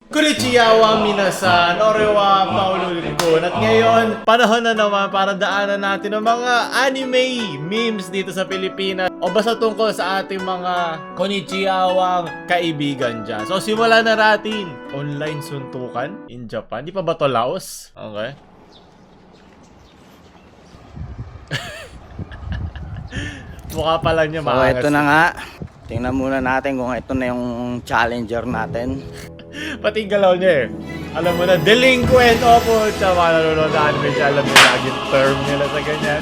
Konnichiwa minasan, orewa paululikon. At ngayon, panahon na naman para daanan natin ang mga anime memes dito sa Pilipinas o basta tungkol sa ating mga konnichiwang kaibigan dyan. So simulan na natin. Online suntukan in Japan. Di pa ba to Laos? Okay. Mukha pa lang niya So maangas. ito na nga. Tingnan muna natin kung ito na yung challenger natin. Pati yung galaw niya eh. Alam mo na, delinquent. Opo, siya mga nanonood na anime siya. Alam mo na, laging term nila sa ganyan.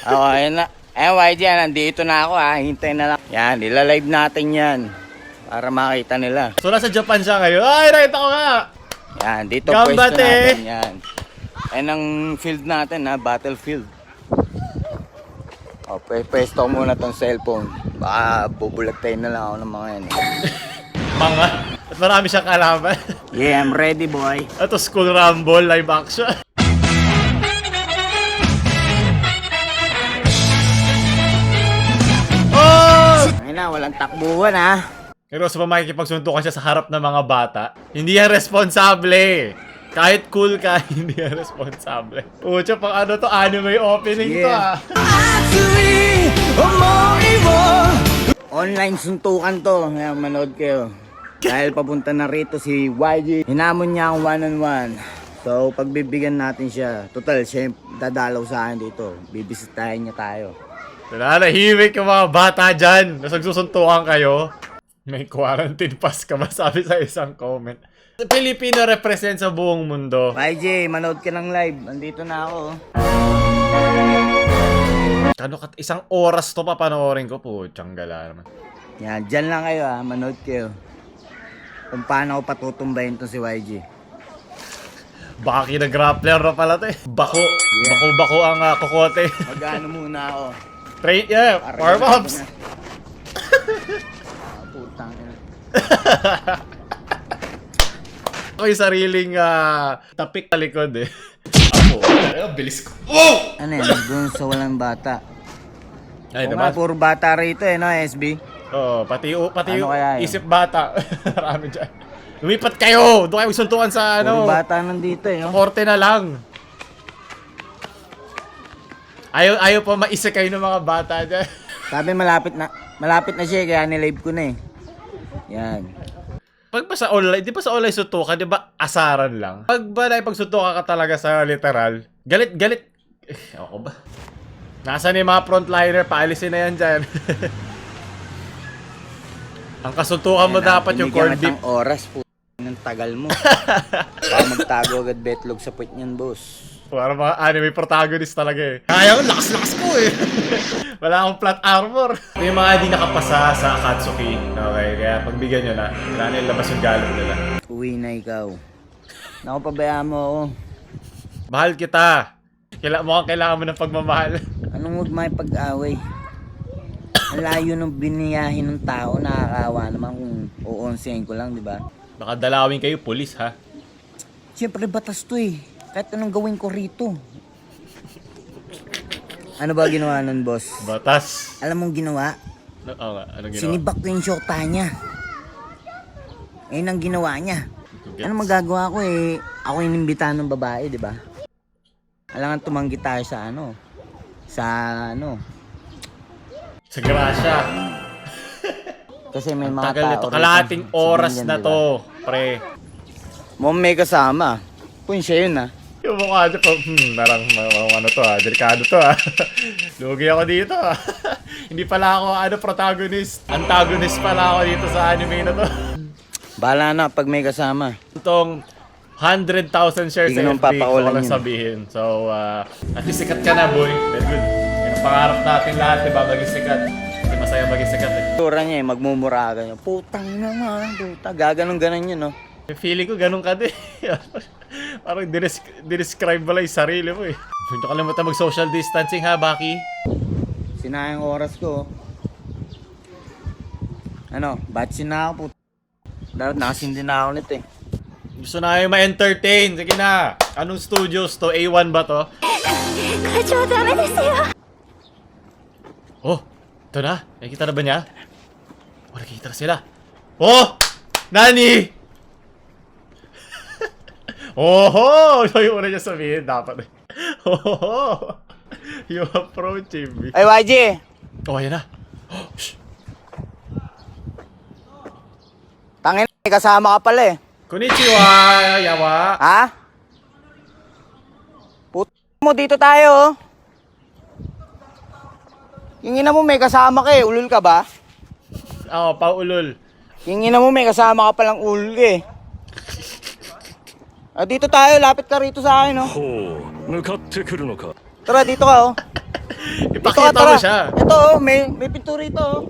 Okay na. YG, nandito na ako ha. Hintay na lang. Yan, ilalive natin yan. Para makita nila. So, nasa Japan siya ngayon. Ay, nakita ko nga! Yan, dito Gambate! pwesto natin. Yan. Yan ang field natin ha, battlefield. O, pwesto ko muna tong cellphone. Baka bubulagtayin na lang ako ng mga yan. Mga. At marami siyang kalaban. Yeah, I'm ready boy. Ito, School Rumble, live action. Oh! Ay na, walang takbuhan ha. Pero sa makikipagsuntukan siya sa harap ng mga bata, hindi yan responsable. Kahit cool ka, hindi yan responsable. Pucha, pang ano to, anime opening to ah. Online suntukan to. Ngayon, manood kayo. Dahil papunta na rito si YG. Hinamon niya ang one-on-one. So, pagbibigyan natin siya. Total, siya dadalaw sa akin dito. Bibisitahin niya tayo. Nahihimik yung mga bata dyan. Nasa nagsusuntukan kayo. May quarantine pass ka ba? Sabi sa isang comment. Filipino represent sa buong mundo. YG, manood ka ng live. Andito na ako. Isang oras to papanoorin ko po. Tiyang-gala naman. Yan, dyan lang kayo ha. Manood kayo. Kung paano ko patutumbayin to si YG. Baka kina-grappler na pala to eh. Bako. Yeah. Bako-bako ang kokote. Mag-ano muna ako. Train, yeah. Warm-ups. Putang ina. Ako yung sariling tapik sa likod eh. Ako. Bilis ko. Oh! Ano yan? Doon sa walang bata. Ay, Oo diba? nga, puro bata rito eh, no, SB? Oo, pati Ano yung kaya yun? isip bata. Marami dyan. Lumipat kayo! Doon kayo magsuntukan sa Puro ano. bata nandito eh, no? Korte na lang. Ayaw pa maisa kayo ng mga bata dyan. Sabi malapit na siya, kaya nilive ko na eh. Yan. Pag ba sa online, di ba sa online suntukan, di ba asaran lang? Pag ba naipagsuntukan ka talaga sa literal, galit. Ako ba? Nasaan yung mga frontliner? Paalisin na yan dyan. Ang kasuntukan mo dapat yung corned beef. Binigyan oras po. Ng tagal mo. Baka magtago agad betlog sa puwet niyan, boss. Para mga anime protagonist talaga eh. Kaya ko, lakas-lakas ko eh. Wala akong plot armor. Yung mga di nakapasa sa Akatsuki. Okay, kaya pagbigyan nyo na. Kailangan nila labas yung galong nila. Uwi na ikaw. Naku, pabayaan mo ako. Mahal kita. Kailangan mo ng pagmamahal. Anong huwag may pag-away? Ang layo ng biniyahin ng tao, nakakawa naman kung uonsihin ko lang, di ba? Baka dalawin kayo, pulis ha. Siyempre, batas to eh. Kahit anong gawin ko rito. Ano ba ginawa nun, boss? Batas. Alam mong ginawa? Oo nga, anong ginawa? Sinibak ko yung shorta niya. Ayun ang ginawa niya. Ano magagawa ko eh? Ako yung imbitahan ng babae, di ba? Alangan tumanggi tayo sa ano? Sa ano? Sa grasya. Kasi may mga Tagal tao nito. rito, Kalahating oras civilian, na di ba? to, pre. Mom, may kasama. Kung siya yun ah. Yung mukha niya pa, parang ano to ha, delikado to ha. Lugi ako dito ha. Hindi pala ako protagonist. Antagonist pala ako dito sa anime na to. Bahala na pag may kasama. Itong 100,000 shares Hindi sa ko naman FB, ko papawalan lang yun. sabihin. So, at least sikat ka na boy. Very good. Yung pangarap natin lahat, diba, maging sikat. Hindi masaya maging sikat eh. Tura niya eh, magmumuraga niya. Putang naman, puta. Gaganon-ganon yun, no? Feeling ko ganun ka din. Parang dinescribe mo lang yung sarili mo eh. Hindi ko kalimutan mag-social distancing ha, Baki. Sinayang oras ko. Ano, batsin na ako, puta. Dapat nakasindi na ako nito eh. Gusto na kayo ma-entertain. Sige na. Anong studios to? A1 ba to? Oh, ito na. Nakikita na ba niya? Oh, nakikita na sila. Oh! Nani! Oho! So yung una niya sabihin, dapat. Oho! You approach him. Ay, YG! Oh, ayan na. Oh, shh. Tangin, may kasama ka pala eh. Konnichiwa, yawa. Ha? Puto mo, dito tayo. Yung ina mo, may kasama ka eh. Ulul ka ba? Oo, paulol. Yung ina mo, may kasama ka palang ulul ka eh. Ah, dito tayo, lapit ka rito sa akin, oh. ほう向かってくるのか Tara, dito ka, oh. Dito ka, Ipakita mo siya. Ito, oh, may pinto rito, oh.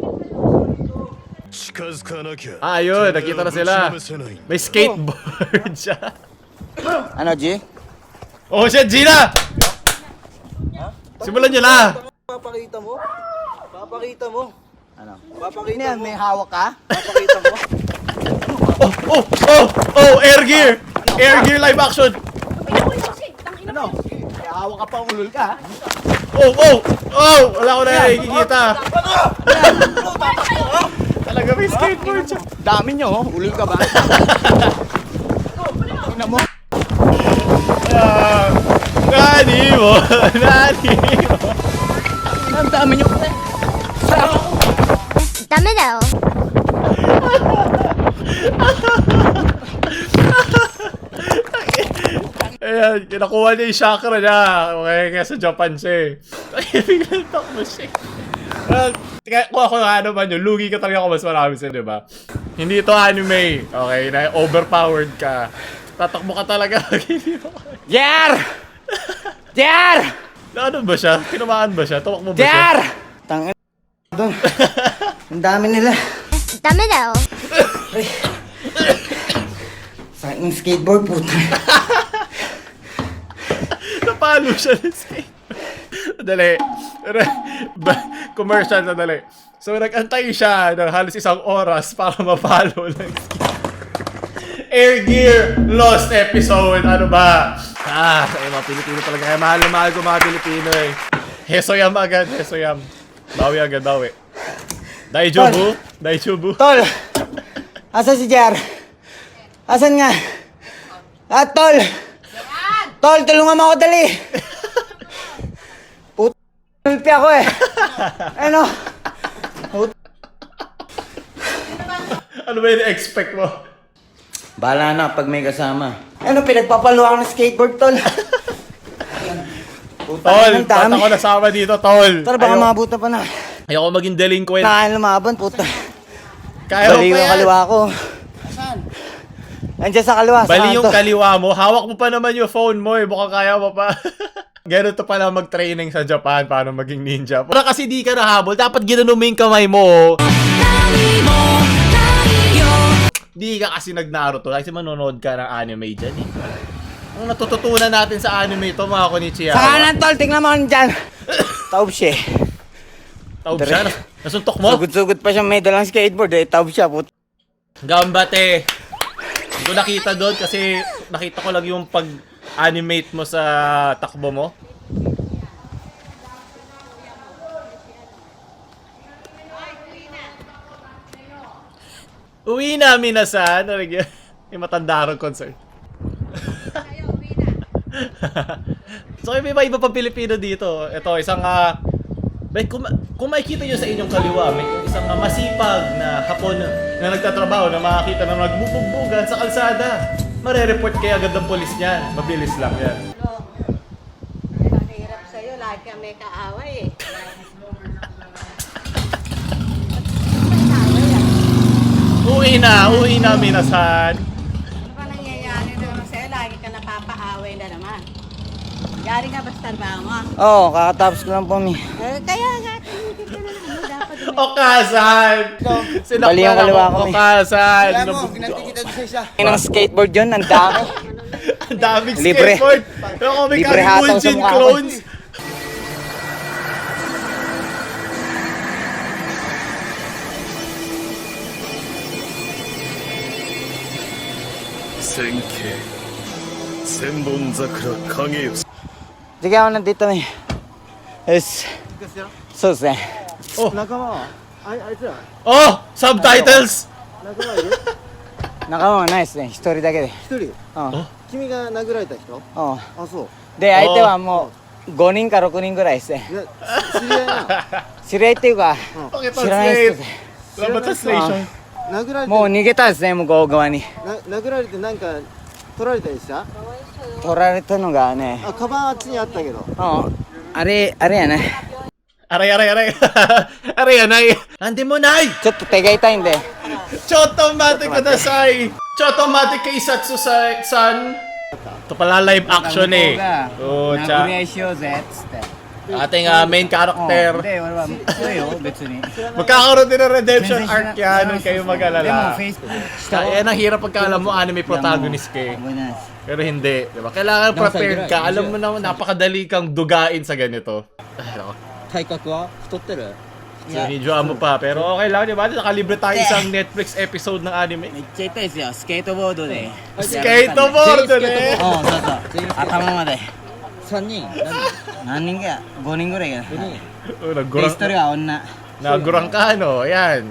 近づかなきゃ Ah, ayun, nakita na sila. ぶちのめせない May skateboard siya. Ano, G? Oh, shit, Gina! Simulan nyo na! Papakita mo? Papakita mo? Ano? Papakita Ano yan, mo? may hawak ka? Papakita mo? Oh, air gear! Air gear live action! Ano? May hawak ka pa, ulul ka, ha? Oh! Wala ko na nakikita. Talaga may skateboard siya. Dami nyo, oh. Ulul ka ba? Ina mo. Nani mo! Ang dami nyo. ダメだよ。 Ayan, kinakuha niya yung chakra niya. Okay, kaya sa Japan siya eh. Biglang takbo siya. Well, kung ako nga naman yun, lugi ka talaga kung mas marami siya, di ba? Hindi ito anime. Okay, na overpowered ka. Tatakbo ka talaga. Jer! Jer! Ano ba siya? Tinamaan ba siya? Tumakbo ba siya? Jer! Tangin doon. Ang dami nila. ダメだよ。 Sa ng skateboard, puta. Napalo siya ng skate. Dali. Commercial na dali. So, nag-antay siya ng halos isang oras para mapalo ng skate. Air Gear Lost episode. Ano ba? Ay, mga Pilipino talaga. Kaya mahal na mahal ko mga Pilipino eh. Hesoyam agad. Hesoyam. Bawi agad, bawi. Daijobu? Daijobu? Tol! Asan si Jer? Asan nga? Ah, Tol! Tol, tulungan mo ako dali! Puta, nulpi ako eh. Ano? Ano ba yung expect mo? Bahala na pag may kasama. Ano, pinagpapaluan ng skateboard, Tol? Puta, Tol, ang ba't dami. ako nasama dito, Tol? Tara, baka mabuta pa na. Ayoko maging delinquent. Nakain lumaban, puta. Kaya mo Bali pa yung yan. kaliwa ko. Saan? Andiyan sa kaliwa. Bali saan yung to? kaliwa mo. Hawak mo pa naman yung phone mo eh. Mukhang kaya mo pa. Ganito pala mag-training sa Japan. Paano maging ninja. Para kasi di ka nahabol. Dapat ginano mo yung kamay mo. Di ka kasi nag-Naruto. Kasi manonood ka ng anime dyan eh. Ang natututunan natin sa anime ito mga Konichiwa. Sa kanan, Tol. Tingnan mo dyan. Taob siya eh. Taob siya. Nasuntok mo? Sugod-sugod pa siyang may dalang skateboard eh. Taob siya, puta. Gambate. Hindi ko nakita doon kasi nakita ko lang yung pag-animate mo sa takbo mo. Uwi na, minasan. Yung matanda ron concert. So, may iba pang Pilipino dito. Ito, isang kung makikita nyo sa inyong kaliwa, may isang masipag na Hapon na nagtatrabaho na makakita na nagbubugbugan sa kalsada. Mare-report kaya agad ng polis niyan. Mabilis lang yan. Mahirap sa'yo, lagi ka may kaaway eh. Uwi na, minasan. Ano ba nangyayari naman sa'yo? Lagi ka napapaaway na naman. Yari ka ba sa trabaho mo? Oo, kakatapos ko lang po, mi. Kaya nga, tumigil ka na lang. Dapat Okasan! Bali yung kaliwa ko, eh. Okasan! Ginanti kita doon sa isa. Ng skateboard yun, ang dami. Ang daming Libre. skateboard! Pero kung may Libre hataw sa Bunjin mukha ko. clones! Senke Senbon Zakura Kageyuki Sige ako nandito, mi. Yes. So, eh. Oh! Subtitles! 仲間はないですね。一人だけで。一人うん。君が殴られた人うん。あ、そうで、相手はもう5人か6人ぐらいですね。いや知り合いなの知り合いっていうか、知らない人で。 Love translation. 殴られてもう逃げたんですね、向こう側に。殴られてなんか取られたりした取られたのがね、あ、カバンあっちにあったけどあれやね。 Aray, aray, aray. Aray, anay. Andi mo, nay! ちょっと手が痛いんで。 Chotomatic kudasai! Chotomatic kay Satsu-san! Ito pala live action eh. Oh, 殴り合 cha. いしようぜ、つって。 Ating main うん character. で、俺は、強いよ、別に。 Magkakaroon din ng redemption 全然 arc yan. Huwag kayo でも、 mag-alala. Facebook。 Yan ang hirap pagka alam mo anime protagonist ka eh. 覚えないです。 Pero hindi, di ba? Kailangan prepared ka. Alam mo naman, napakadali kang dugain sa ganito. Ay, nako. 体格は太ってる Sinidyoan mo pa. Pero okay lang, di ba? Nakalibre tayo isang Netflix episode ng anime. めっちゃ痛いですよ、スケートボードで。スケートボードね。うん、そうそう。頭まで。 3人何人か、5人ぐらいや。 Oh, で、nagurang, 1人は女。 nagurang ka, no? Ayan.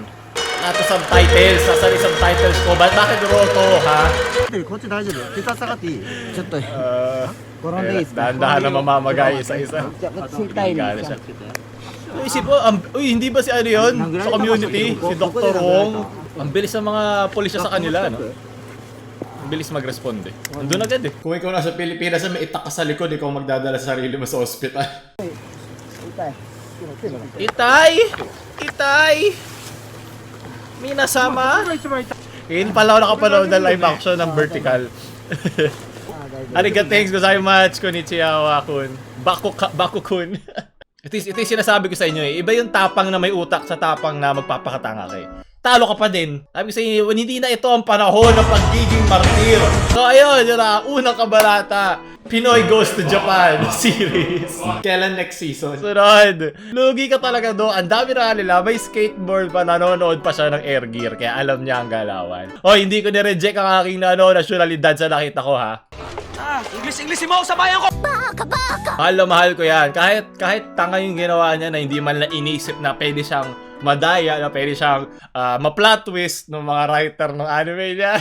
Nato subtitles. Sasali subtitles ko. Bakit Roto, ha? こっち大丈夫血圧下がっていいちょっと、 Uh, 転んでいいですか？ dahan-dahan na mamamagay isa-isa. 痛いん Gano'n です siya. よ。 Isip mo, uy, hindi ba si ano yun? Sa community? Si Dr. Wong. Ang bilis ng mga pulisya sa kanila, no? Ang bilis mag-responde. Nandun agad eh. Kung ikaw nasa Pilipinas may itak ka sa likod, ikaw magdadala sa sarili mo sa ospital. Itay! Itay! Minasama? Ngayon pala ako nakapanood ng live action ng Vertical. Ariga, thanks gozaimasu, konnichiwa kun. Bakukun. Ito yung sinasabi ko sa inyo eh. Iba yung tapang na may utak sa tapang na magpapakatanga ka eh. Talo ka pa din. Sabi ko sa inyo, hindi na ito ang panahon ng pagiging martir. So ayun, yun na, unang kabalata. Pinoy Goes to Japan series. Kailan next season? Sunod. Lugi ka talaga do. Ang dami na nila. May skateboard pa, nanonood pa siya ng air gear. Kaya alam niya ang galawan. O, hindi ko ni-reject ang aking nasyonalidad sa nakita ko ha. Mahal na mahal ko yan. Kahit tanga yung ginawa niya na hindi man lang inisip na pwede siyang madaya, na pwede siyang ma-plot twist ng mga writer ng anime niya.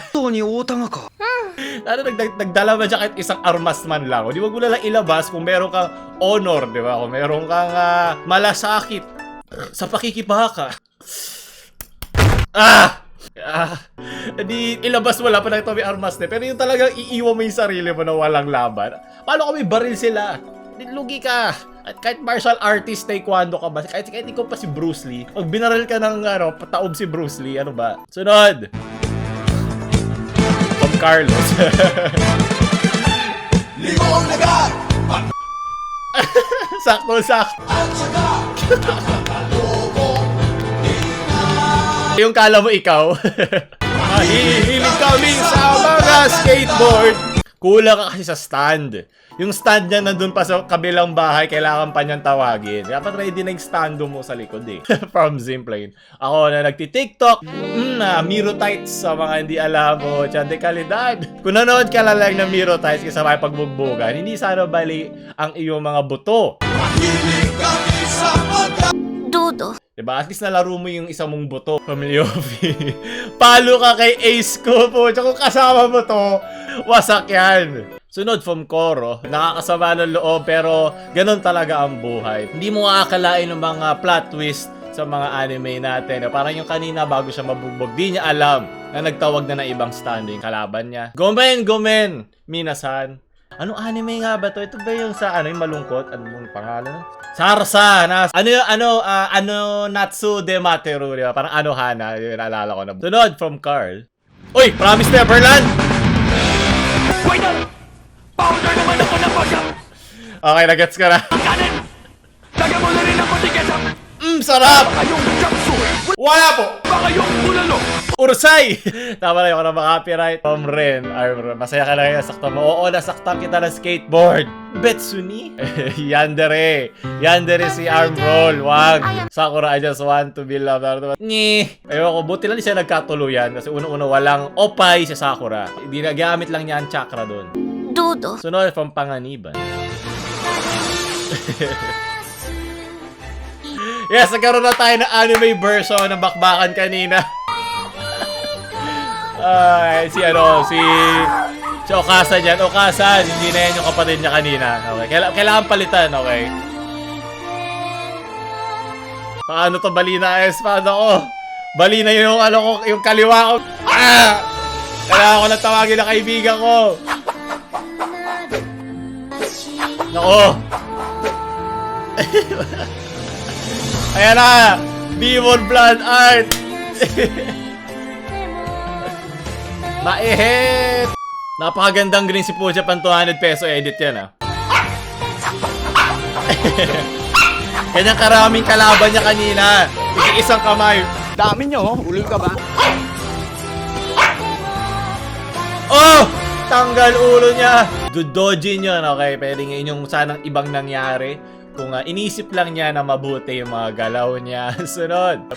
Ano, nagdala ba siya kahit isang armas man lang? O di wag mo na lang ilabas kung meron kang honor, di ba? Kung meron kang malasakit sa pakikibaka. Hindi ilabas mo lang pa na ito may armas na. Pero yung talagang iiwan mo yung sarili mo na walang laban. Paano kung may baril sila? Lugi ka. At kahit martial artist, taekwondo ka ba? Kahit ikaw pa si Bruce Lee. Pag binaril ka ng pataob si Bruce Lee, ano ba? Sunod! Tom Carlos. Sakto-sakto. Yung kala mo ikaw. Mahihilig kami sa mga skateboard. Kulang ka kasi sa stand. Yung stand niya nandun pa sa kabilang bahay, kailangan pa niyang tawagin. Dapat ready na yung stando mo sa likod eh. From Zimplane. Ako na nagti-TikTok. Miro tights sa mga hindi alam mo. Tiyan de kalidad. Kung nanood ka lang ng Miro tights kasi may pagbugbugan, hindi sana bali ang iyong mga buto. Dudo. Diba? At least nalaro mo yung isa mong buto. Pamilyofi. Palo ka kay Ace ko po. Tsaka kung kasama mo to, wasak yan. Sunod from Koro. Nakakasama ng loob pero ganun talaga ang buhay. Hindi mo aakalain ng mga plot twist sa mga anime natin. Parang yung kanina bago siya mabugbog, di niya alam na nagtawag na ng ibang standing kalaban niya. Gomen! Minasan. Anong anime nga ba to? Ito ba yung sa yung malungkot? Ano mong pangalan? Sarsa! Natsu de Materu, di ba? Parang Hana, yung naalala ko na. Sunod from Carl. Uy! Promise Neverland! Okay, nagets ka na. Sarap! Wala po! Ursay! Tama na yung na copyright. Tom Ren, masaya ka lang yung nasaktan mo. Oo, nasaktan kita ng skateboard. Betsuni? Yandere. Yandere si arm roll. Wag. Sakura, I just want to be loved. Ewan ko, buti lang siya nagkatuluyan. Kasi una-una walang opay si Sakura. Hindi nagamit lang niya ang chakra doon. Dudo. Sunod from Panganiban. Yes, nagkaroon na tayo ng anime version ng bakbakan kanina. Ay, si Okasan yan. Okasan, hindi na yan yung kapatid niya kanina. Okay, kailangan palitan, okay? Paano to balina S? Paano ko? Balina yung yung kaliwa ko. Ah! Kailangan ko na tawagin na kaibigan ko. Nako. Ayan na. Demon Blood Art. Maihit. Napakagandang green si Puja pang 200 peso edit yan ah. Kanyang karaming kalaban niya kanina. Isang kamay. Dami nyo, ulol ka ba? Oh! Tanggal ulo niya. Dodojin yun, okay? Pwede nga yung sanang ibang nangyari. Kung inisip lang niya na mabuti yung mga galaw niya. Sunod.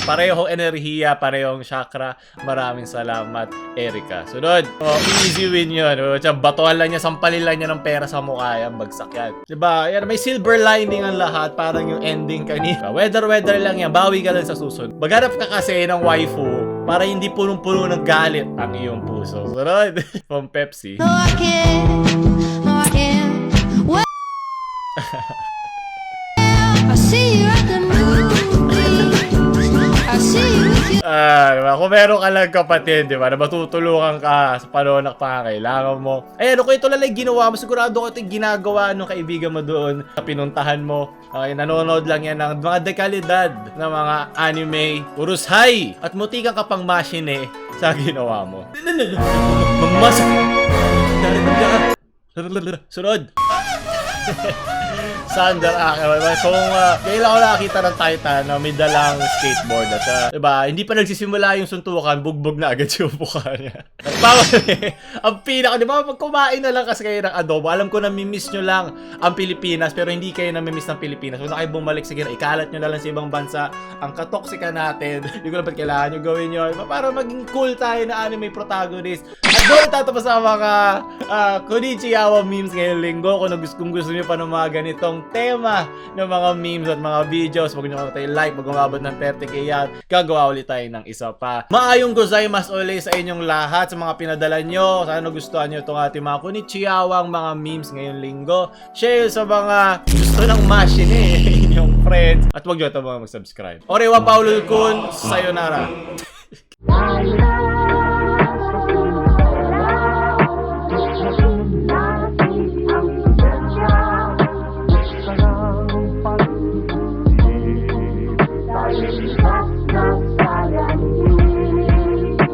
Pareho enerhiya, parehong chakra. Maraming salamat, Erika. Sunod. Oh, easy win yun. Batuhan lang niya, sampalin lang niya ng pera sa mukha. Yan, bagsak yan. Diba? Yan, may silver lining ang lahat. Parang yung ending kanina. Weather lang yan. Bawi ka lang sa susunod. Maghanap ka kasi ng waifu para hindi punong-puno ng galit ang iyong puso. Sunod. From Pepsi. No, I can't. No, I can't. Well, I see you at the movies. I see you with you. Diba? Kung meron ka lang kapatid, diba, na matutulungan ka sa panahon na pangangailangan mo. Ayan, kung ito lang ginawa mo, sigurado ko ito yung ginagawa ng kaibigan mo doon sa pinuntahan mo. Okay, nanonood lang yan ng mga dekalidad ng mga anime, urushay, at mutikan ka pang machine sa ginawa mo. Mamasa! Sunod! Sander kung kailan ko nakakita ng Titan na may dalang skateboard at diba, hindi pa nagsisimula yung suntukan, bugbog na agad yung mukha niya. At bawal ang pinaka, diba, pag kumain na lang kasi kayo ng adobo, alam ko na mimiss nyo lang ang Pilipinas, pero hindi kayo na mimiss ng Pilipinas. Kung na kayo bumalik, sige, ikalat nyo na lang sa ibang bansa ang katoksika natin. Hindi ko na ba't kailangan nyo gawin yun para maging cool tayo na anime protagonist. At doon tatapos ang mga Konichiwa memes ngayong linggo. Kung gusto nyo pa ng mga ganitong tema ng mga memes at mga videos, huwag nyo tayo like, pag umabot ng 30k yan, gagawa ulit tayo ng isa pa. Maayong gozaimasu ulit sa inyong lahat sa mga pinadala nyo. Sana gustuhan nyo itong ating mga Konichiwang mga memes ngayong linggo. Share sa mga gusto ng machine inyong friends. At huwag nyo ito mga mag-subscribe. Orewa Paulul Kun, sayonara.